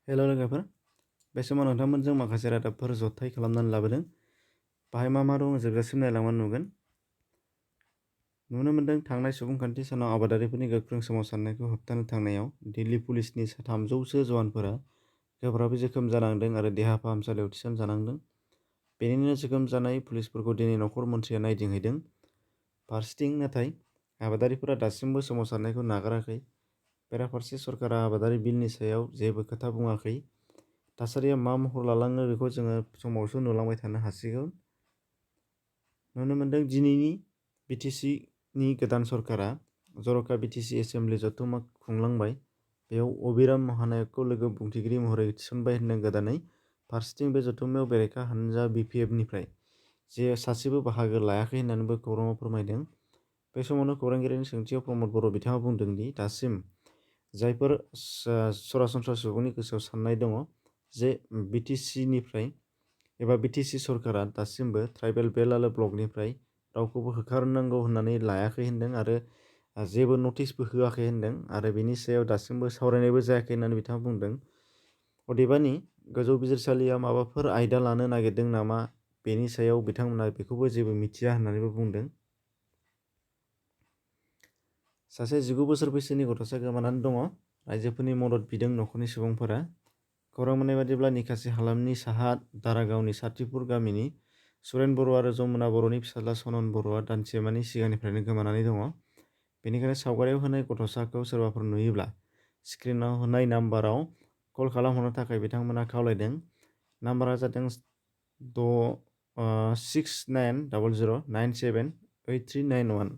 हेल' लोगोफोर, बे समाव नोंथांमोनजों माखासे रादाबफोर जथाय खालामनानै लाबोदों। बाहाय मा मा दं जोबजासिम नायलांबानो नुगोन। नुनो मोन्दों थांनाय सुबुंखान्थि सानाव आबादारिफोरनि गोख्रों सोमावसारनायखौ होबथानो थांनायाव दिल्ली पुलिसनि 300सो जवानफोरा गोब्राबै जोखोम जानांदों आरो देहा फाहामसालियाव थिसनजानांदों। बेनिनो जोखोम जानाय पुलिसफोरखौ दिनै नखर मन्थ्रिया नायदिंहैदों। फारसेथिं नाथाय आबादारिफोरा दासिमबो सोमावसारनायखौ नागाराखै। बेराफारसे सरकारा आबादारि बिलनि सायाव जेबो खोथा बुङाखै। थासारिया मा महर लालाङो बेखौ जोङो समावसो नुलांबाय थानो हासिगौ। नुनो मोन्दों दिनैनि बिटिसिनि गोदान सरकारा जर'खा बिटिसि एसेम्बलि जथुम्मा खुंलांबाय। बेयाव अबिराम महानायकखौ लोगो बुंथिगिरि महरै थिसनबाय होनदों गोदानै। फारसेथिं बे जथुम्मायाव बेरेखा हानजा बिपिएफनिफ्राय सासेबो बाहागो लायाखै होननानैबो खौराङाव फोरमायदों। बे समावनो खौरांगिरिनि सोंथियाव प्रमद बर' बिथाङा बुंदों दि दासिम जायफोर सरासनस्रा सुबुंनि गोसोआव साननाय दङ जे बिटिसिनिफ्राय एबा बिटिसि सरकारा दासिमबो ट्राइबेल बेल्ट आरो ब्लकनिफ्राय रावखौबो होखारनांगौ होननानै लायाखै होनदों आरो जेबो नटिसबो होआखै होनदों आरो बेनि सायाव दासिमबो सावरायनायबो जायाखै होननानै बिथाङा बुंदों। अदेबानि गोजौ बिजिरसालिया माबाफोर आयदा लानो नागिरदों नामा बेनि सायाव बिथांमोना बेखौबो जेबो मिथिया होननानैबो बुंदों। सासे 19 बोसोर बैसोनि गथ'सा गोमानानै दङ। रायजोफोरनि मदद बिदों नखरनि सुबुंफोरा। खौरां मोननाय बादिब्ला निकासि हालामनि साहा दारागावनि साथिपुर गामिनि सुरेन बर' आरो जमुना बर'नि फिसाज्ला सनन बर'आ दानसेमानि सिगांनिफ्रायनो गोमानानै दङ। बेनिखायनो सावगारियाव होनाय गथ'साखौ सोरबाफोर नुयोब्ला स्क्रिनाव होनाय नाम्बाराव कल खालामहरनो थाखाय बिथांमोना खावलायदों। नाम्बारा जादों 6900978391।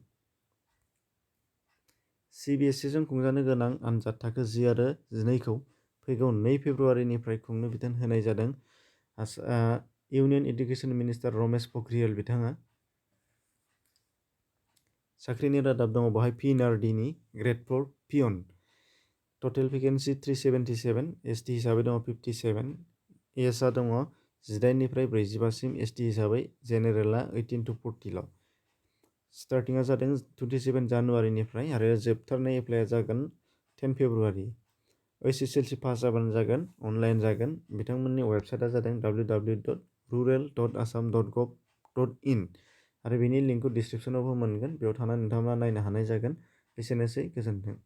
CBSEजों खुंजानो गोनां आनजाद थाखो 10 आरो 12 खौ फैगौ 2 फेब्रुआरिनिफ्राय खुंनो बिथोन होनाय जादों। Union education minister Ramesh Pokhriyal बिथाङा। साख्रिनि रादाब दङ बेवहाय PNRDनि ग्रेड 4 पियन। टटेल भेकेन्सि 377, ST हिसाबै दङ 57, एजआ दङ 18 निफ्राय 45 सिम, ST हिसाबै जेनेरेलआ 18 to 40 ल'। स्टार्टिंआ जादों 27 जानुवारिनिफ्राय आरो जोबथारनाय एप्लाइआ जागोन 10 फेब्रुआरि। SSLC पास जाबानो जागोन, अनलाइन जागोन। बिथांमोननि वेबसाइटआ जादों www.rural.assam.gov.in आरो बेनि लिंकखौ डिसक्रिपसनावबो मोनगोन। बेयाव थानानै नोंथाङा नायनो हानाय जागोन। एसेनोसै, गोजोन्थों।